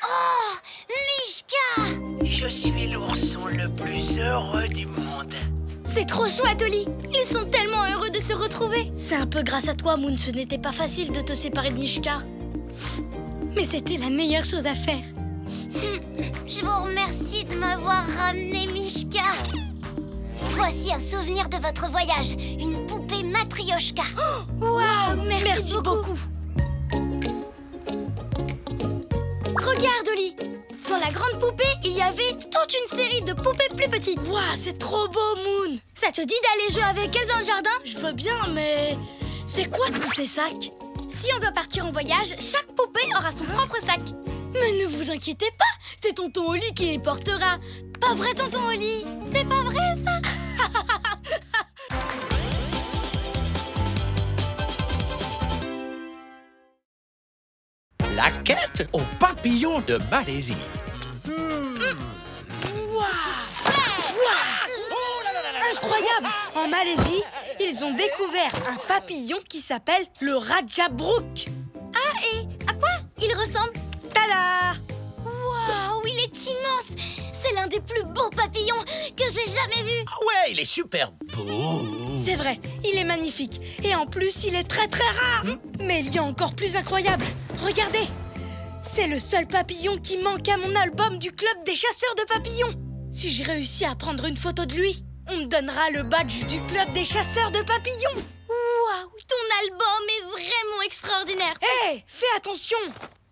Oh, Mishka! Je suis l'ourson le plus heureux du monde. C'est trop chouette, Oli. Ils sont tellement heureux de se retrouver. C'est un peu grâce à toi, Moon. Ce n'était pas facile de te séparer de Mishka. Mais c'était la meilleure chose à faire. Je vous remercie de m'avoir ramené Mishka. Voici un souvenir de votre voyage, une poupée Matryoshka. Waouh, merci beaucoup. Regarde, Oli. Dans la grande poupée, il y avait toute une série de poupées plus petites. Waouh, c'est trop beau, Moon. Ça te dit d'aller jouer avec elles dans le jardin? Je veux bien, mais c'est quoi tous ces sacs? Si on doit partir en voyage, chaque poupée aura son propre sac. Mais ne vous inquiétez pas, c'est tonton Oli qui les portera. Pas vrai, tonton Oli? C'est pas vrai, ça? La quête au papillon de Malaisie. Incroyable! En Malaisie, ils ont découvert un papillon qui s'appelle le Rajabrook. Ah, et à quoi il ressemble? Tada! Waouh, il est immense! C'est l'un des plus beaux papillons que j'ai jamais vus. Ah ouais, il est super beau. C'est vrai, il est magnifique. Et en plus, il est très très rare. Mais il y a encore plus incroyable. Regardez! C'est le seul papillon qui manque à mon album du club des chasseurs de papillons. Si j'ai réussi à prendre une photo de lui, on me donnera le badge du club des chasseurs de papillons. Waouh, ton album est vraiment extraordinaire. Hé, fais attention!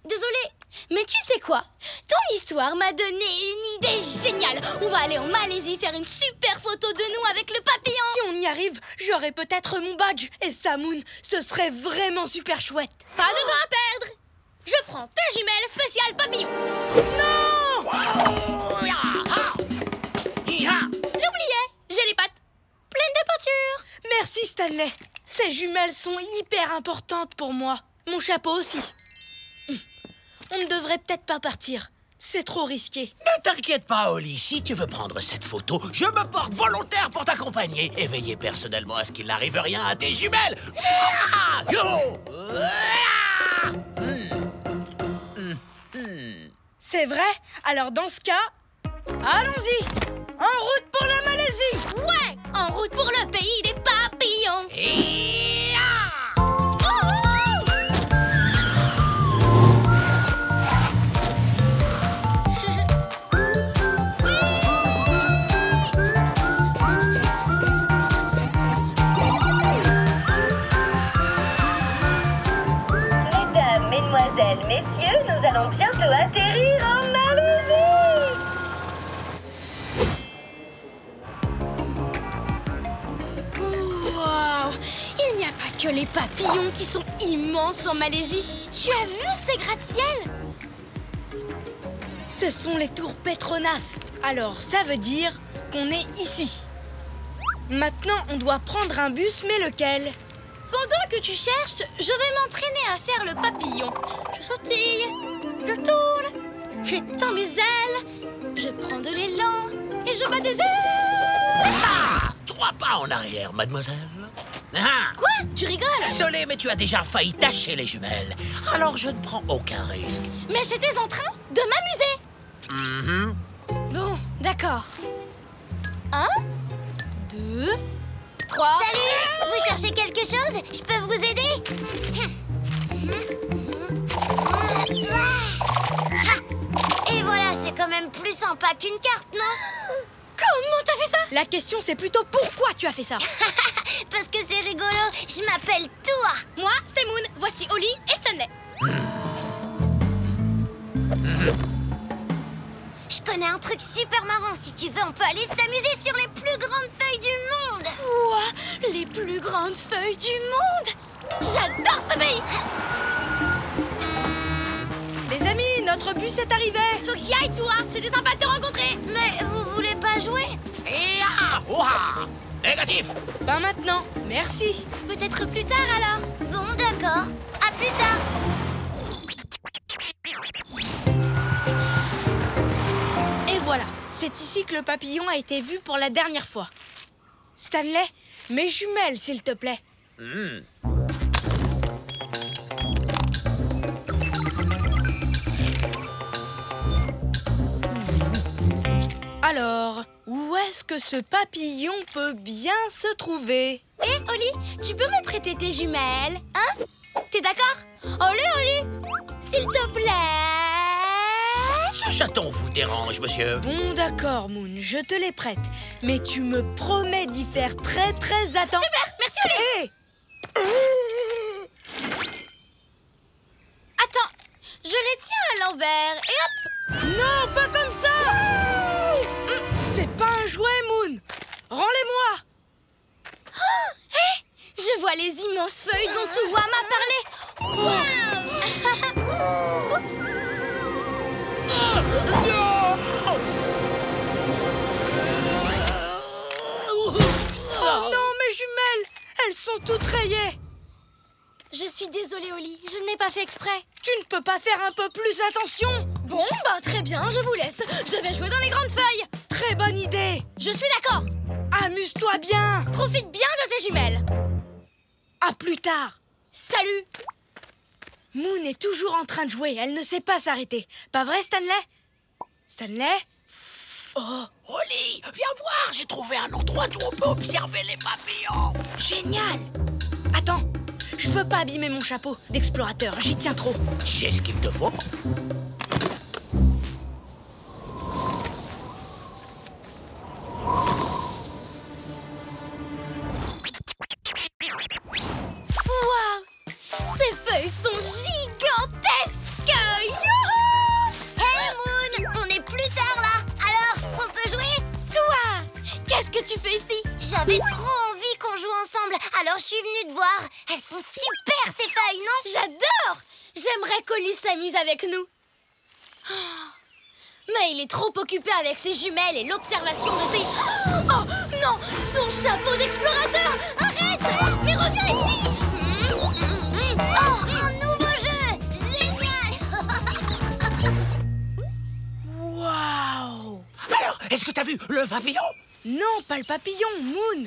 Désolée, mais tu sais quoi? Ton histoire m'a donné une idée géniale. On va aller en Malaisie faire une super photo de nous avec le papillon. Si on y arrive, j'aurai peut-être mon badge. Et ça, Moon, ce serait vraiment super chouette. Pas de temps à perdre. Je prends tes jumelles spéciales papillon. Non! J'oubliais, j'ai les pattes pleines de peinture. Merci, Stanley. Ces jumelles sont hyper importantes pour moi. Mon chapeau aussi. On ne devrait peut-être pas partir. C'est trop risqué. Ne t'inquiète pas, Oli. Si tu veux prendre cette photo, je me porte volontaire pour t'accompagner et veiller personnellement à ce qu'il n'arrive rien à tes jumelles. C'est vrai? Alors dans ce cas, allons-y! En route pour la Malaisie! Ouais, en route pour le pays des papillons. Mesdames, mesdemoiselles, messieurs, nous allons bientôt atterrir en Malaisie. Waouh! Il n'y a pas que les papillons qui sont immenses en Malaisie. Tu as vu ces gratte-ciel? Ce sont les tours Petronas. Alors ça veut dire qu'on est ici. Maintenant, on doit prendre un bus, mais lequel? Pendant que tu cherches, je vais m'entraîner à faire le papillon. Je sautille, je tourne, j'étends mes ailes, je prends de l'élan et je bats des ailes. Ah! 3 pas en arrière, mademoiselle. Ah! Quoi? Tu rigoles? Désolé, mais tu as déjà failli tâcher les jumelles. Alors je ne prends aucun risque. Mais j'étais en train de m'amuser. Bon, D'accord. 1, 2, 3... Salut! Vous cherchez quelque chose? Je peux vous aider? Et voilà, c'est quand même plus sympa qu'une carte, non? Comment t'as fait ça? La question, c'est plutôt pourquoi tu as fait ça? Parce que c'est rigolo, je m'appelle Toa. Moi, c'est Moon. Voici Oli et Stanley. Je connais un truc super marrant. Si tu veux, on peut aller s'amuser sur les plus grandes feuilles du monde. Ouah, les plus grandes feuilles du monde. J'adore ce pays. Les amis, notre bus est arrivé. Faut que j'y aille, toi. C'était sympa de te rencontrer. Mais vous voulez pas jouer? Négatif. Ben maintenant, merci. Peut-être plus tard, alors. Bon, d'accord. À plus tard. Et voilà, c'est ici que le papillon a été vu pour la dernière fois. Stanley, mes jumelles, s'il te plaît. Alors, où est-ce que ce papillon peut bien se trouver? Hé, Oli, tu peux me prêter tes jumelles, hein? T'es d'accord? Oli, s'il te plaît. Ce chaton vous dérange, monsieur? Bon, d'accord, Moon, je te les prête. Mais tu me promets d'y faire très attention. Super, merci, Oli. Hé! Attends, je les tiens à l'envers et hop. Non, pas comme ça! C'est pas un jouet, Moon! Rends-les-moi! Hé, je vois les immenses feuilles dont Toa m'a parlé. Waouh. Oups. Oh non, mes jumelles! Elles sont toutes rayées! Je suis désolée, Oli, je n'ai pas fait exprès. Tu ne peux pas faire un peu plus attention? Bon, bah très bien, je vous laisse. Je vais jouer dans les grandes feuilles. Très bonne idée! Je suis d'accord. Amuse-toi bien! Profite bien de tes jumelles. À plus tard! Salut. Moon est toujours en train de jouer, elle ne sait pas s'arrêter. Pas vrai, Stanley? Stanley? Oh, Oli, viens voir, j'ai trouvé un endroit où on peut observer les papillons. génial! Attends, je veux pas abîmer mon chapeau d'explorateur, j'y tiens trop. J'ai ce qu'il te faut. Waouh, ces feuilles sont gigantesques. Youhou. Hey Moon, on est plus tard là. Alors, on peut jouer? Toi, qu'est-ce que tu fais ici? J'avais trop envie qu'on joue ensemble, alors je suis venue te voir. Elles sont super ces feuilles, non? J'adore. J'aimerais qu'Oli s'amuse avec nous. Oh, mais il est trop occupé avec ses jumelles et l'observation de ses... Oh non, son chapeau d'explorateur. Arrête. Mais reviens ici. Oh, un nouveau jeu! Génial! Waouh! Alors, est-ce que t'as vu le papillon? Non, pas le papillon, Moon!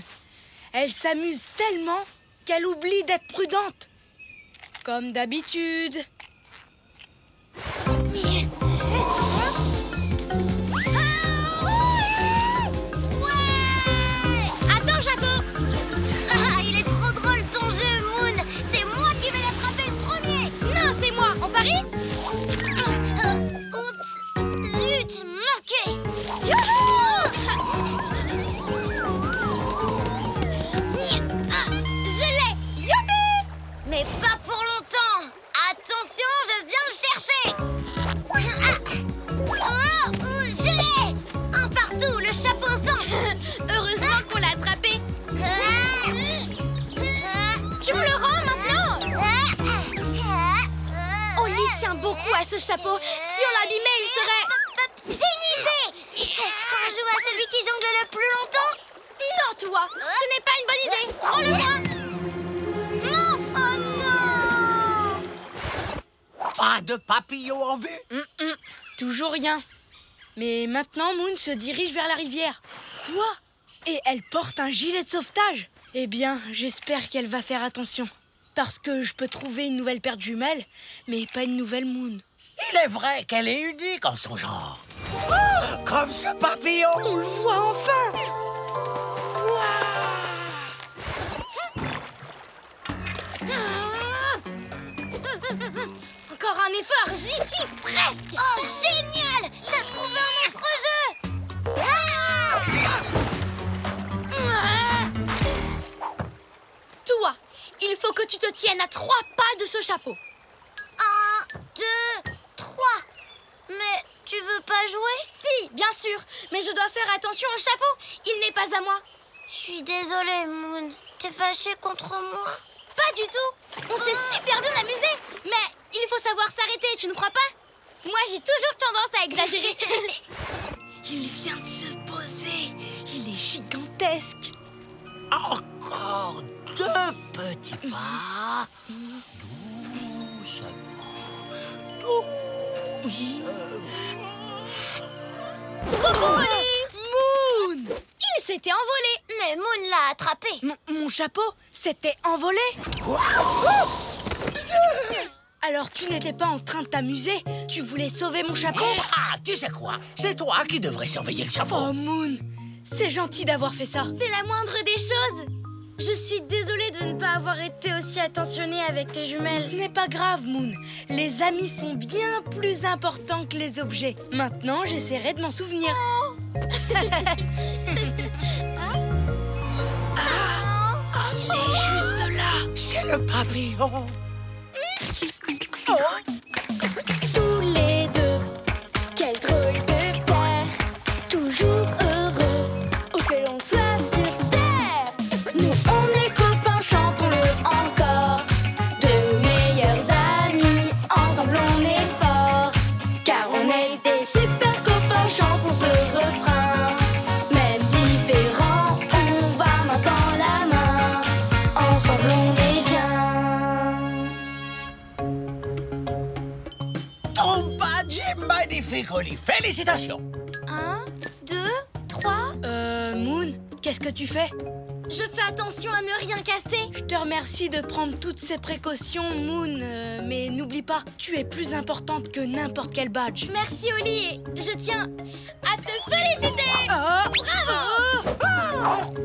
Elle s'amuse tellement qu'elle oublie d'être prudente. Comme d'habitude. Attends, chapeau. Ah, il est trop drôle ton jeu, Moon! C'est moi qui vais l'attraper le premier! Non, c'est moi. On parie? Oups! Zut! Manqué! Je l'ai. Youpi. Mais pas pour longtemps! Attention, je viens le chercher! Je l'ai! Un partout, le chapeau au centre! Heureusement qu'on l'a attrapé. Tu me le rends maintenant? Oli tient beaucoup à ce chapeau. Si on l'abîmait, il serait... J'ai une idée! On joue à celui qui jongle le plus longtemps? Non, toi. Ce n'est pas une bonne idée. Rends-le-moi. Mince! Oh non! Pas de papillon en vue? Toujours rien. Mais maintenant, Moon se dirige vers la rivière. Quoi? Et elle porte un gilet de sauvetage? Eh bien, j'espère qu'elle va faire attention. Parce que je peux trouver une nouvelle paire de jumelles, mais pas une nouvelle Moon. Il est vrai qu'elle est unique en son genre. Comme ce papillon. On le voit enfin. Encore un effort, j'y suis presque. Oh, génial! T'as trouvé un autre jeu! Toi, il faut que tu te tiennes à 3 pas de ce chapeau. 1, 2, 3. Mais tu veux pas jouer? Si, bien sûr, mais je dois faire attention au chapeau. Il n'est pas à moi. Je suis désolée, Moon. T'es fâchée contre moi? Pas du tout. On s'est super bien amusé. Mais il faut savoir s'arrêter, tu ne crois pas? Moi, j'ai toujours tendance à exagérer. Il vient de se poser. Il est gigantesque. Encore 2 petits pas. Doucement. Coucou, Oli. Moon! Il s'était envolé. Mais Moon l'a attrapé. Mon chapeau s'était envolé. Quoi? Alors tu n'étais pas en train de t'amuser? Tu voulais sauver mon chapeau? Ah, tu sais quoi? C'est toi qui devrais surveiller le chapeau. Oh Moon, c'est gentil d'avoir fait ça. C'est la moindre des choses. Je suis désolée de ne pas avoir été aussi attentionnée avec tes Ce jumelles. n'est pas grave, Moon. Les amis sont bien plus importants que les objets. Maintenant, j'essaierai de m'en souvenir. Il est juste là. C'est le papillon. Tous les deux, quel drôle de paire. Toujours heureux, où que l'on soit sur terre. Nous, on est copains, chantons-le encore. De meilleurs amis, ensemble on est forts. Car on est des super copains, chantons ce refrain. Même différents, on va main dans la main. Ensemble on est bien. Ton badge est magnifique, Oli. Félicitations. 1, 2, 3. Moon, qu'est-ce que tu fais? Je fais attention à ne rien casser. Je te remercie de prendre toutes ces précautions, Moon. Mais n'oublie pas, tu es plus importante que n'importe quel badge. Merci, Oli. Et je tiens à te féliciter. Bravo.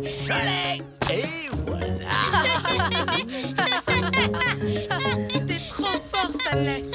Je l'ai. Et voilà. T'es trop fort, Stanley.